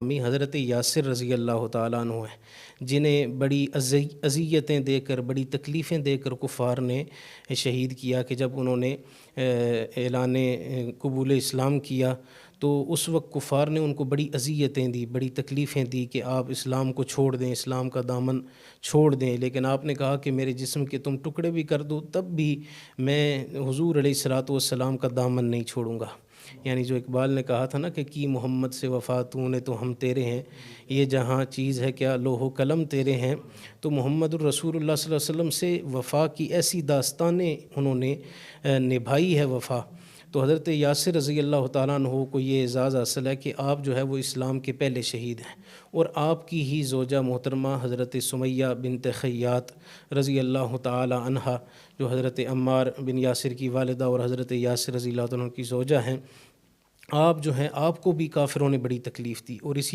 امی حضرت یاسر رضی اللہ تعالیٰ عنہ ہیں، جنہیں بڑی اذیتیں دے کر، بڑی تکلیفیں دے کر کفار نے شہید کیا کہ جب انہوں نے اعلان قبول اسلام کیا تو اس وقت کفار نے ان کو بڑی اذیتیں دی، بڑی تکلیفیں دی کہ آپ اسلام کو چھوڑ دیں، اسلام کا دامن چھوڑ دیں، لیکن آپ نے کہا کہ میرے جسم کے تم ٹکڑے بھی کر دو تب بھی میں حضور علیہ الصلوۃ والسلام کا دامن نہیں چھوڑوں گا۔ یعنی جو اقبال نے کہا تھا نا کہ کی محمد سے وفا تو نے تو ہم تیرے ہیں، یہ جہاں چیز ہے کیا لوح و قلم تیرے ہیں، تو محمد الرسول اللہ صلی اللہ علیہ وسلم سے وفا کی ایسی داستانیں انہوں نے نبھائی ہے وفا۔ تو حضرت یاسر رضی اللہ تعالیٰ عنہ کو یہ اعزاز حاصل ہے کہ آپ جو ہے وہ اسلام کے پہلے شہید ہیں، اور آپ کی ہی زوجہ محترمہ حضرت سمیہ بنت خیاط رضی اللہ تعالیٰ عنہا، جو حضرت عمار بن یاسر کی والدہ اور حضرت یاسر رضی اللہ عنہ کی زوجہ ہیں، آپ جو ہیں آپ کو بھی کافروں نے بڑی تکلیف دی، اور اسی